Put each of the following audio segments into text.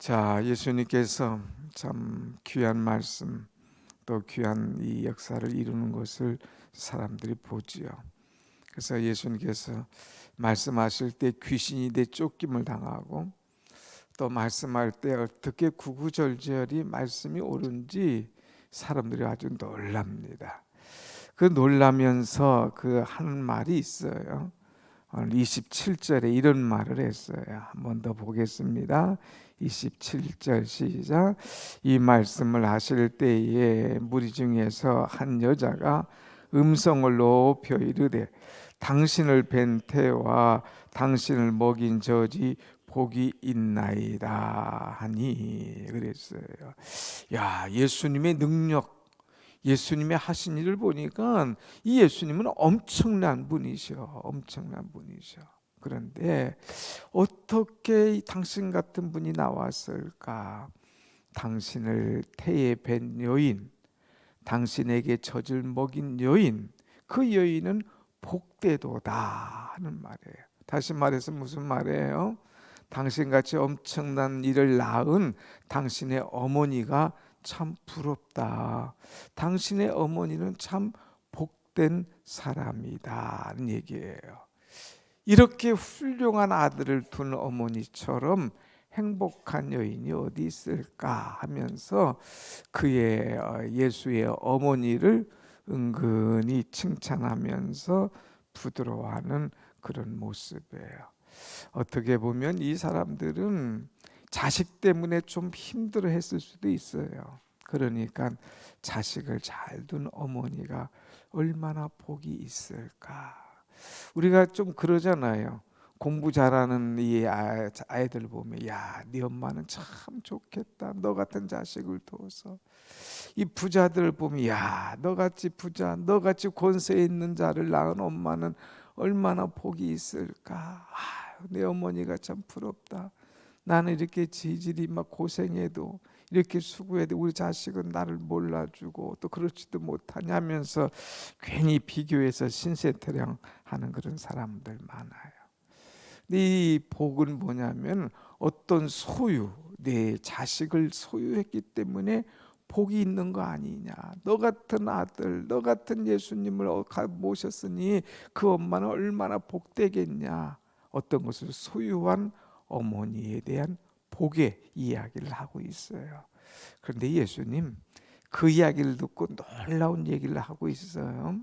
자, 예수님께서 참 귀한 말씀 또 귀한 이 역사를 이루는 것을 사람들이 보지요. 그래서 예수님께서 말씀하실 때 귀신이 내쫓김을 당하고 또 말씀할 때 어떻게 구구절절히 말씀이 옳은지 사람들이 아주 놀랍니다. 그 놀라면서 그 하는 말이 있어요. 오늘 27절에 이런 말을 했어요. 한 번 더 보겠습니다. 27절 시작. 이 말씀을 하실 때에 무리 중에서 한 여자가 음성을 높여 이르되 당신을 뵌 태와 당신을 먹인 저지 복이 있나이다 하니 그랬어요. 야, 예수님의 능력, 예수님의 하신 일을 보니까 이 예수님은 엄청난 분이셔. 엄청난 분이셔. 그런데 어떻게 당신 같은 분이 나왔을까? 당신을 태에 뵌 여인, 당신에게 젖을 먹인 여인, 그 여인은 복되도다 하는 말이에요. 다시 말해서 무슨 말이에요? 당신같이 엄청난 일을 낳은 당신의 어머니가 참 부럽다. 당신의 어머니는 참 복된 사람이다는 얘기예요. 이렇게 훌륭한 아들을 둔 어머니처럼 행복한 여인이 어디 있을까 하면서 그의 예수의 어머니를 은근히 칭찬하면서 부드러워하는 그런 모습이에요. 어떻게 보면 이 사람들은 자식 때문에 좀 힘들어했을 수도 있어요. 그러니까 자식을 잘 둔 어머니가 얼마나 복이 있을까. 우리가 좀 그러잖아요. 공부 잘하는 이 아이들 보면 야, 네 엄마는 참 좋겠다. 너 같은 자식을 둬서. 이 부자들 보면 야, 너같이 부자, 너같이 권세 있는 자를 낳은 엄마는 얼마나 복이 있을까. 내 어머니가 참 부럽다. 나는 이렇게 지질이 막 고생해도 이렇게 수고해도 우리 자식은 나를 몰라주고 또 그렇지도 못하냐면서 괜히 비교해서 신세타령하는 그런 사람들 많아요. 근데 이 복은 뭐냐면 어떤 소유, 내 자식을 소유했기 때문에 복이 있는 거 아니냐. 너 같은 아들, 너 같은 예수님을 모셨으니 그 엄마는 얼마나 복되겠냐. 어떤 것을 소유한 어머니에 대한 복의 이야기를 하고 있어요. 그런데 예수님 그 이야기를 듣고 놀라운 얘기를 하고 있어요.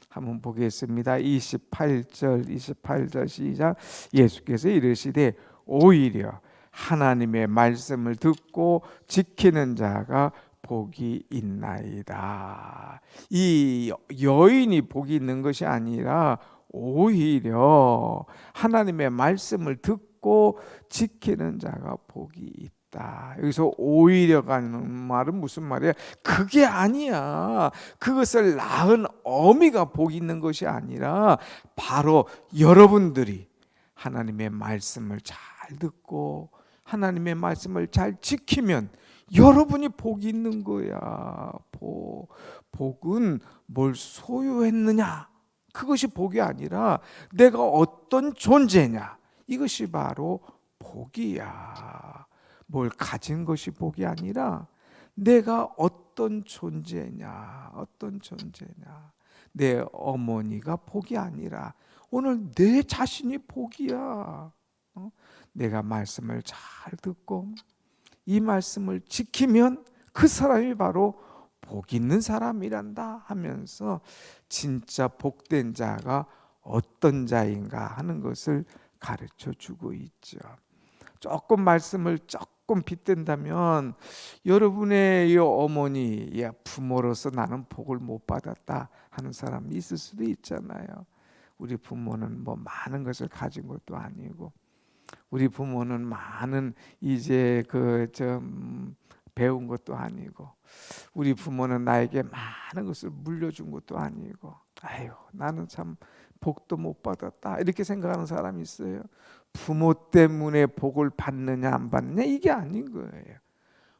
한번 보겠습니다. 28절 시작. 예수께서 이르시되 오히려 하나님의 말씀을 듣고 지키는 자가 복이 있나이다. 이 여인이 복이 있는 것이 아니라 오히려 하나님의 말씀을 듣고 지키는 자가 복이 있다. 여기서 오히려가는 말은 무슨 말이야? 그게 아니야. 그것을 낳은 어미가 복이 있는 것이 아니라 바로 여러분들이 하나님의 말씀을 잘 듣고 하나님의 말씀을 잘 지키면 여러분이 복이 있는 거야. 복은 뭘 소유했느냐? 그것이 복이 아니라 내가 어떤 존재냐? 이것이 바로 복이야. 뭘 가진 것이 복이 아니라 내가 어떤 존재냐? 어떤 존재냐? 내 어머니가 복이 아니라 오늘 내 자신이 복이야. 내가 말씀을 잘 듣고 이 말씀을 지키면 그 사람이 바로 복 있는 사람이란다 하면서 진짜 복된 자가 어떤 자인가 하는 것을 가르쳐 주고 있죠. 조금 말씀을 조금 빗댄다면 여러분의 이 어머니, 부모로서 나는 복을 못 받았다 하는 사람이 있을 수도 있잖아요. 우리 부모는 뭐 많은 것을 가진 것도 아니고 우리 부모는 많은 이제 배운 것도 아니고 우리 부모는 나에게 많은 것을 물려준 것도 아니고 아유 나는 참 복도 못 받았다 이렇게 생각하는 사람이 있어요. 부모 때문에 복을 받느냐 안 받느냐 이게 아닌 거예요.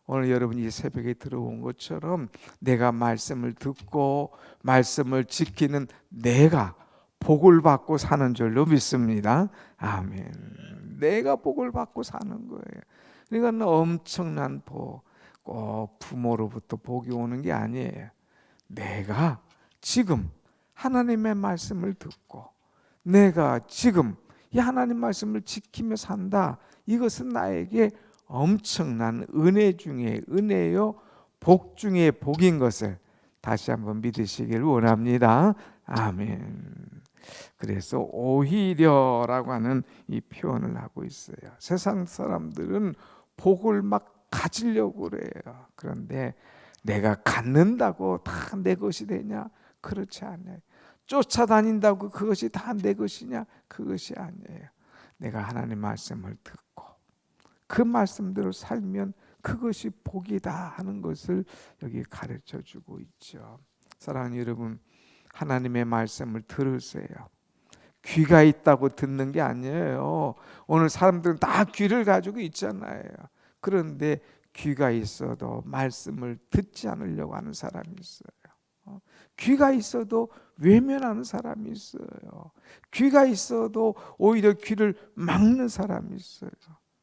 오늘 여러분이 새벽에 들어온 것처럼 내가 말씀을 듣고 말씀을 지키는 내가 복을 받고 사는 줄로 믿습니다. 아멘. 내가 복을 받고 사는 거예요. 그러니까 엄청난 복, 꼭 부모로부터 복이 오는 게 아니에요. 내가 지금 하나님의 말씀을 듣고 내가 지금 이 하나님 말씀을 지키며 산다. 이것은 나에게 엄청난 은혜 중에 은혜요, 복 중에 복인 것을 다시 한번 믿으시길 원합니다. 아멘. 그래서 오히려라고 하는 이 표현을 하고 있어요. 세상 사람들은 복을 막 가지려고 그래요. 그런데 내가 갖는다고 다 내 것이 되냐? 그렇지 않아요. 쫓아다닌다고 그것이 다 내 것이냐? 그것이 아니에요. 내가 하나님 말씀을 듣고 그 말씀대로 살면 그것이 복이다 하는 것을 여기 가르쳐 주고 있죠. 사랑하는 여러분, 하나님의 말씀을 들으세요. 귀가 있다고 듣는 게 아니에요. 오늘 사람들은 다 귀를 가지고 있잖아요. 그런데 귀가 있어도 말씀을 듣지 않으려고 하는 사람이 있어요. 귀가 있어도 외면하는 사람이 있어요. 귀가 있어도 오히려 귀를 막는 사람이 있어요.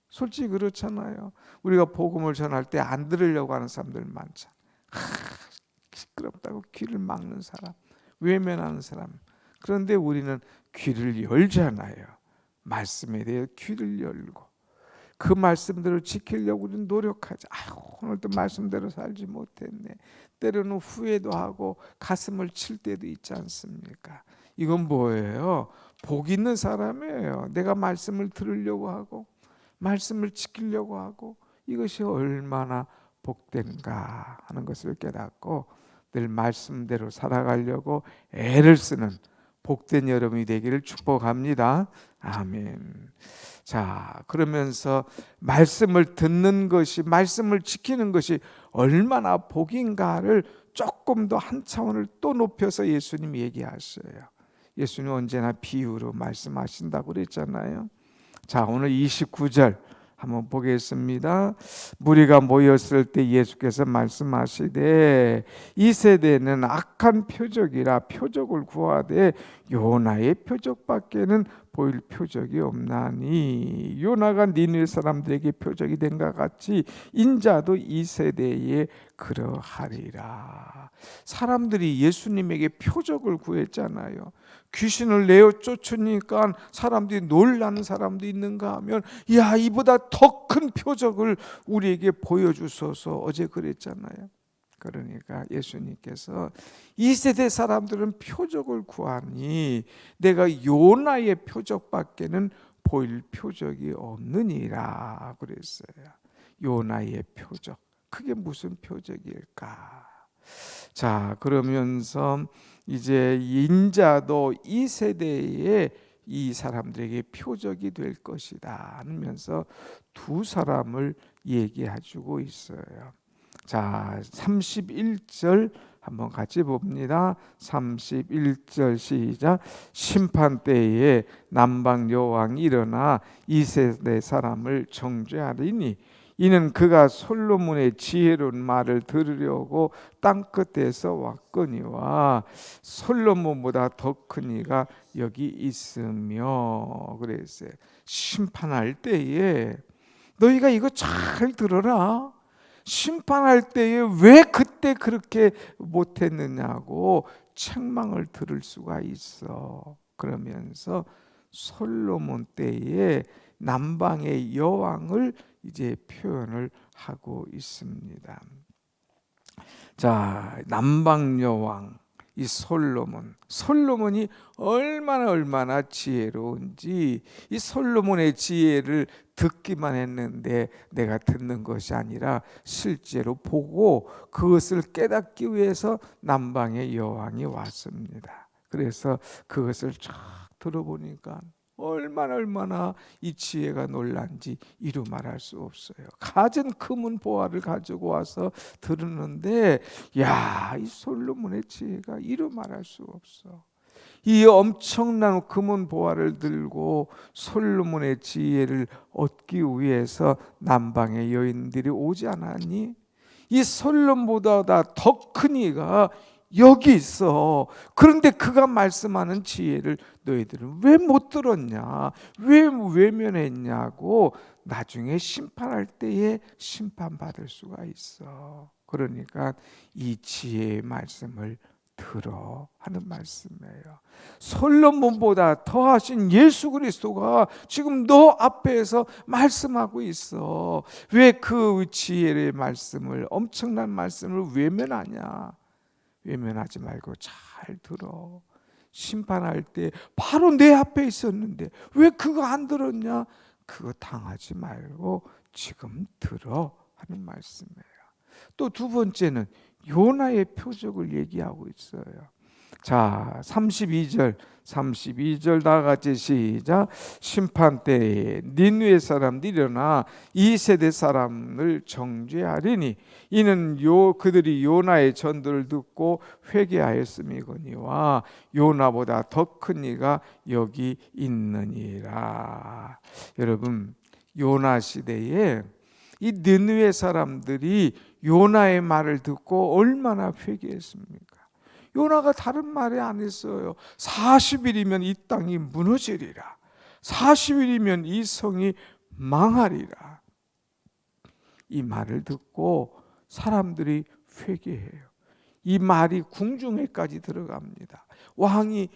솔직히 그렇잖아요. 우리가 복음을 전할 때 안 들으려고 하는 사람들 많잖아요. 시끄럽다고 귀를 막는 사람, 외면하는 사람. 그런데 우리는 귀를 열잖아요. 말씀에 대해 귀를 열고 그 말씀대로 지키려고 우리는 노력하지. 오늘도 말씀대로 살지 못했네. 때로는 후회도 하고 가슴을 칠 때도 있지 않습니까? 이건 뭐예요? 복 있는 사람이에요. 내가 말씀을 들으려고 하고 말씀을 지키려고 하고 이것이 얼마나 복된가 하는 것을 깨닫고 늘 말씀대로 살아가려고 애를 쓰는 복된 여러분이 되기를 축복합니다. 아멘. 자, 그러면서 말씀을 듣는 것이, 말씀을 지키는 것이 얼마나 복인가를 조금 더 한 차원을 또 높여서 예수님이 얘기하셔요. 예수님 언제나 비유로 말씀하신다고 그랬잖아요. 자, 오늘 29절 한번 보겠습니다. 무리가 모였을 때 예수께서 말씀하시되 이 세대는 악한 표적이라 표적을 구하되 요나의 표적밖에는 보일 표적이 없나니 요나가 니느웨 사람들에게 표적이 된것 같이 인자도 이 세대에 그러하리라. 사람들이 예수님에게 표적을 구했잖아요. 귀신을 내어 쫓으니까 사람들이 놀라는 사람도 있는가 하면 야, 이보다 더 큰 표적을 우리에게 보여주소서 어제 그랬잖아요. 그러니까 예수님께서 이 세대 사람들은 표적을 구하니 내가 요나의 표적밖에는 보일 표적이 없느니라 그랬어요. 요나의 표적, 그게 무슨 표적일까? 자, 그러면서 이제 인자도 이 세대에 이 사람들에게 표적이 될 것이다 하면서 두 사람을 얘기해주고 있어요. 자, 31절 한번 같이 봅니다. 31절 시작. 심판 때에 남방 여왕이 일어나 이 세대 사람을 정죄하리니 이는 그가 솔로몬의 지혜로운 말을 들으려고 땅끝에서 왔거니와 솔로몬보다 더 큰 이가 여기 있으며 그랬어요. 심판할 때에 너희가 이거 잘 들어라. 심판할 때에 왜 그때 그렇게 못했느냐고 책망을 들을 수가 있어. 그러면서 솔로몬 때에 남방의 여왕을 이제 표현을 하고 있습니다. 자, 남방 여왕 이 솔로몬이 얼마나 지혜로운지 이 솔로몬의 지혜를 듣기만 했는데 내가 듣는 것이 아니라 실제로 보고 그것을 깨닫기 위해서 남방의 여왕이 왔습니다. 그래서 그것을 쫙 들어보니까 얼마나 이 지혜가 놀란지 이루 말할 수 없어요. 갖은 금은 보화를 가지고 와서 들었는데 야, 이 솔로몬의 지혜가 이루 말할 수 없어. 이 엄청난 금은 보화를 들고 솔로몬의 지혜를 얻기 위해서 남방의 여인들이 오지 않았니? 이 솔로몬보다 더 큰 이가 여기 있어. 그런데 그가 말씀하는 지혜를 너희들은 왜 못 들었냐? 왜 외면했냐고 나중에 심판할 때에 심판받을 수가 있어. 그러니까 이 지혜의 말씀을 들어 하는 말씀이에요. 솔로몬보다 더하신 예수 그리스도가 지금 너 앞에서 말씀하고 있어. 왜 그 지혜의 말씀을, 엄청난 말씀을 외면하냐? 외면하지 말고 잘 들어. 심판할 때 바로 내 앞에 있었는데 왜 그거 안 들었냐? 그거 당하지 말고 지금 들어 하는 말씀이에요. 또 두 번째는 요나의 표적을 얘기하고 있어요. 자, 32절 다 같이 시작. 심판 때에 니느웨 사람들이 일어나 이 세대 사람을 정죄하리니 이는 그들이 요나의 전도를 듣고 회개하였음이거니와 요나보다 더 큰 이가 여기 있느니라. 여러분, 요나 시대에 이 니느웨 사람들이 요나의 말을 듣고 얼마나 회개했습니까? 요나가 다른 말이 안 했어요. 40일이면 이 땅이 무너지리라. 40일이면 이 성이 망하리라. 이 말을 듣고 사람들이 회개해요. 이 말이 궁중에까지 들어갑니다. 왕이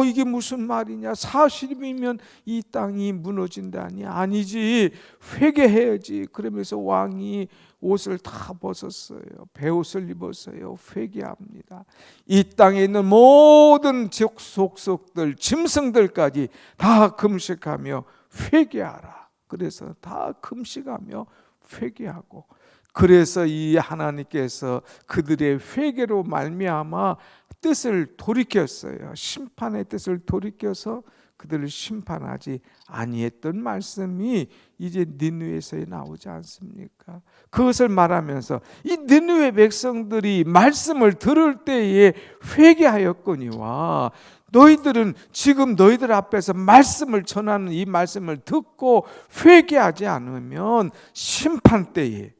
이게 무슨 말이냐? 40일이면 이 땅이 무너진다니. 아니지, 회개해야지. 그러면서 왕이 옷을 다 벗었어요. 베옷을 입었어요. 회개합니다. 이 땅에 있는 모든 속속들, 짐승들까지 다 금식하며 회개하라. 그래서 다 금식하며 회개하고, 그래서 이 하나님께서 그들의 회개로 말미암아 뜻을 돌이켰어요. 심판의 뜻을 돌이켜서 그들을 심판하지 아니했던 말씀이 이제 니느웨에서 나오지 않습니까? 그것을 말하면서 이 니느웨 백성들이 말씀을 들을 때에 회개하였거니와 너희들은 지금 너희들 앞에서 말씀을 전하는 이 말씀을 듣고 회개하지 않으면 심판 때에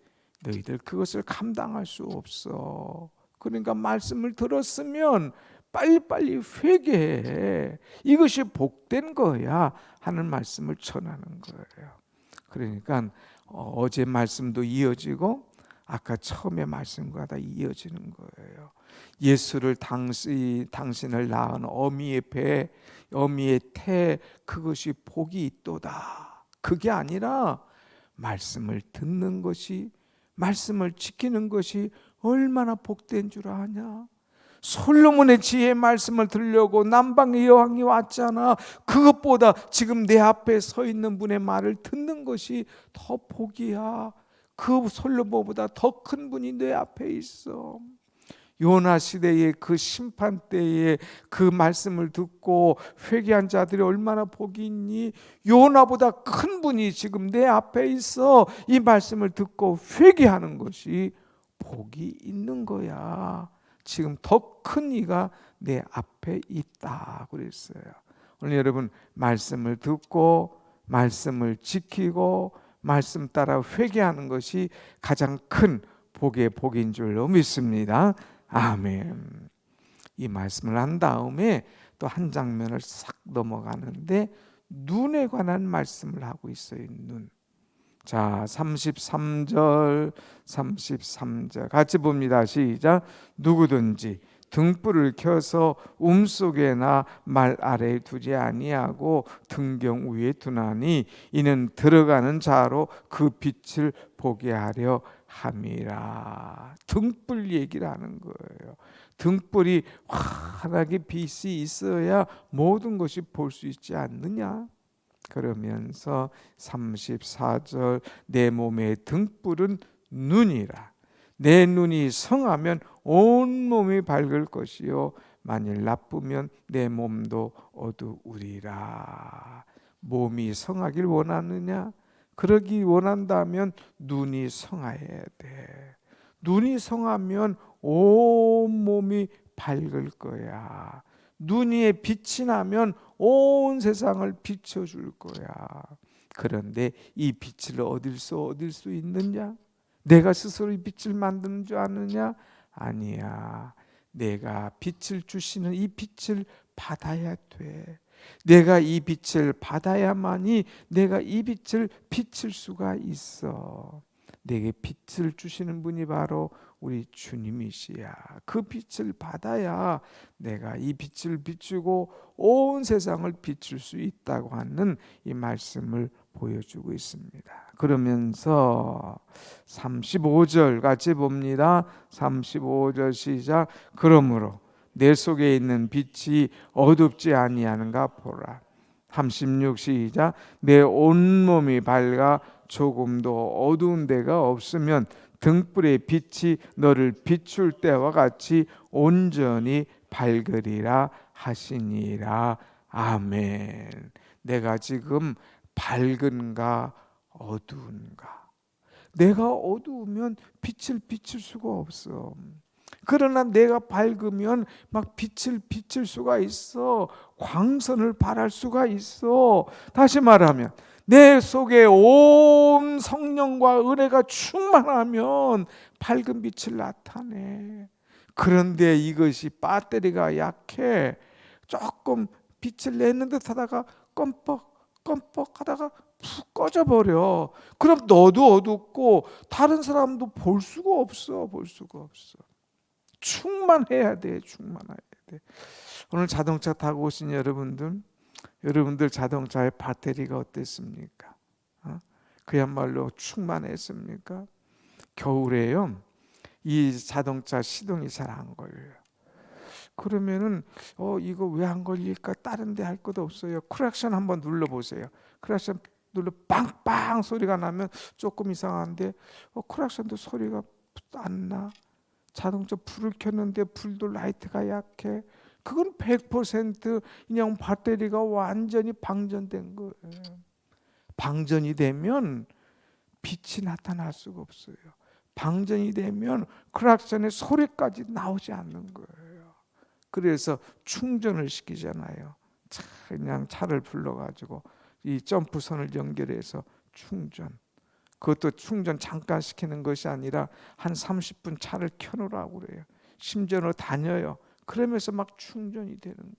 너희들 그것을 감당할 수 없어. 그러니까 말씀을 들었으면 빨리빨리 회개해. 이것이 복된 거야 하는 말씀을 전하는 거예요. 그러니까 어제 말씀도 이어지고 아까 처음에 말씀과 다 이어지는 거예요. 예수를 당신을 낳은 어미의 배, 어미의 태, 그것이 복이 있도다. 그게 아니라 말씀을 듣는 것이, 말씀을 지키는 것이 얼마나 복된 줄 아냐? 솔로몬의 지혜의 말씀을 들으려고 남방의 여왕이 왔잖아. 그것보다 지금 내 앞에 서 있는 분의 말을 듣는 것이 더 복이야. 그 솔로몬보다 더 큰 분이 내 앞에 있어. 요나 시대의 그 심판 때에 그 말씀을 듣고 회개한 자들이 얼마나 복이 있니? 요나보다 큰 분이 지금 내 앞에 있어. 이 말씀을 듣고 회개하는 것이 복이 있는 거야. 지금 더 큰 이가 내 앞에 있다 그랬어요. 오늘 여러분, 말씀을 듣고 말씀을 지키고 말씀 따라 회개하는 것이 가장 큰 복의 복인 줄로 믿습니다. 아멘. 이 말씀을 한 다음에 또 한 장면을 싹 넘어가는데 눈에 관한 말씀을 하고 있어요. 눈. 자, 33절 같이 봅니다. 시작. 누구든지 등불을 켜서 속에나 말 아래에 두지 아니하고 등경 위에 두나니 이는 들어가는 자로 그 빛을 보게 하려 함이라. 등불 얘기를 하는 거예요. 등불이 환하게 빛이 있어야 모든 것이 볼 수 있지 않느냐? 그러면서 34절 내 몸의 등불은 눈이라. 내 눈이 성하면 온 몸이 밝을 것이요 만일 나쁘면 내 몸도 어두우리라. 몸이 성하길 원하느냐? 그러기 원한다면 눈이 성해야 돼. 눈이 성하면 온 몸이 밝을 거야. 눈이 빛이 나면 온 세상을 비춰줄 거야. 그런데 이 빛을 얻을 수 있느냐? 내가 스스로 이 빛을 만드는 줄 아느냐? 아니야. 내가 빛을 주시는 이 빛을 받아야 돼. 내가 이 빛을 받아야만이 내가 이 빛을 비칠 수가 있어. 내게 빛을 주시는 분이 바로 우리 주님이시야. 그 빛을 받아야 내가 이 빛을 비추고 온 세상을 비출 수 있다고 하는 이 말씀을 보여주고 있습니다. 그러면서 35절 같이 봅니다. 35절 시작. 그러므로 내 속에 있는 빛이 어둡지 아니하는가 보라. 36 시작. 내 온몸이 밝아 조금도 어두운 데가 없으면 등불의 빛이 너를 비출 때와 같이 온전히 밝으리라 하시니라. 아멘. 내가 지금 밝은가 어두운가? 내가 어두우면 빛을 비칠 수가 없어. 그러나 내가 밝으면 막 빛을 비칠 수가 있어. 광선을 발할 수가 있어. 다시 말하면 내 속에 온 성령과 은혜가 충만하면 밝은 빛을 나타내. 그런데 이것이 배터리가 약해. 조금 빛을 내는 듯 하다가 껌뻑 하다가 푹 꺼져버려. 그럼 너도 어둡고 다른 사람도 볼 수가 없어. 충만해야 돼. 오늘 자동차 타고 오신 여러분들 자동차의 배터리가 어땠습니까? 그야말로 충만했습니까? 겨울에요, 이 자동차 시동이 잘 안 걸려요. 그러면은 이거 왜 안 걸릴까? 다른 데 할 것도 없어요. 크락션 한번 눌러보세요. 크락션 눌러 빵빵 소리가 나면 조금 이상한데 크락션도 소리가 안 나. 자동차 불을 켰는데 불도 라이트가 약해. 그건 100% 그냥 배터리가 완전히 방전된 거예요. 방전이 되면 빛이 나타날 수가 없어요. 방전이 되면 크락션의 소리까지 나오지 않는 거예요. 그래서 충전을 시키잖아요. 그냥 차를 불러가지고 이 점프선을 연결해서 충전. 그것도 충전 잠깐 시키는 것이 아니라 한 30분 차를 켜놓으라고 그래요. 심지어는 다녀요. 그러면서 막 충전이 되는 거예요.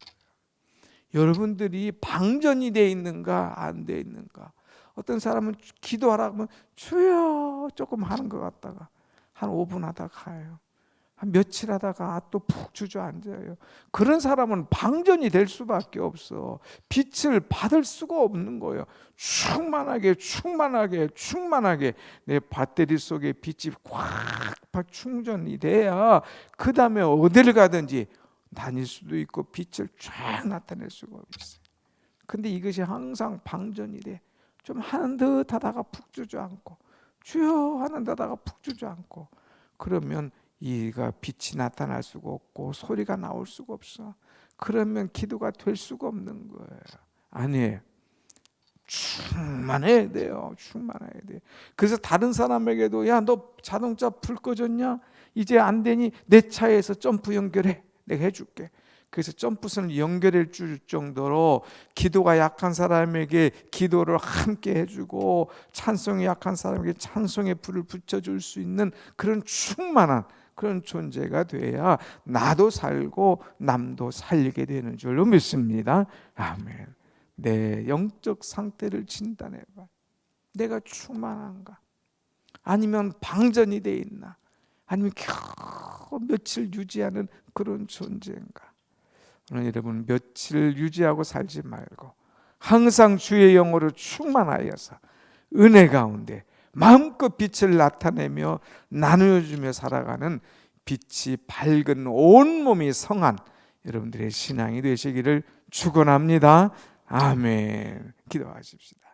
여러분들이 방전이 돼 있는가 안 돼 있는가? 어떤 사람은 기도하라고 하면 주여 조금 하는 것 같다가 한 5분 하다가 가요. 한 며칠 하다가 또 푹 주저앉아요. 그런 사람은 방전이 될 수밖에 없어. 빛을 받을 수가 없는 거예요. 충만하게 내 배터리 속에 빛이 꽉 충전이 돼야 그 다음에 어디를 가든지 다닐 수도 있고 빛을 쫙 나타낼 수가 있어요. 근데 이것이 항상 방전이 돼. 좀 하는 듯 하다가 푹 주저앉고 주여 하는 듯 하다가 푹 주저앉고 그러면 이가 빛이 나타날 수가 없고 소리가 나올 수가 없어. 그러면 기도가 될 수가 없는 거예요. 아니에요. 충만해야 돼요. 그래서 다른 사람에게도 야, 너 자동차 불 꺼졌냐? 이제 안 되니 내 차에서 점프 연결해. 내가 해줄게. 그래서 점프선을 연결해 줄 정도로 기도가 약한 사람에게 기도를 함께 해주고 찬송이 약한 사람에게 찬송의 불을 붙여줄 수 있는 그런 충만한 그런 존재가 돼야 나도 살고 남도 살리게 되는 줄로 믿습니다. 아멘. 내 영적 상태를 진단해봐. 내가 충만한가? 아니면 방전이 돼 있나? 아니면 겨우 며칠 유지하는 그런 존재인가? 오늘 여러분 며칠 유지하고 살지 말고 항상 주의 영으로 충만하여서 은혜 가운데 마음껏 빛을 나타내며 나누어주며 살아가는 빛이 밝은 온몸이 성한 여러분들의 신앙이 되시기를 축원합니다. 아멘. 기도하십시다.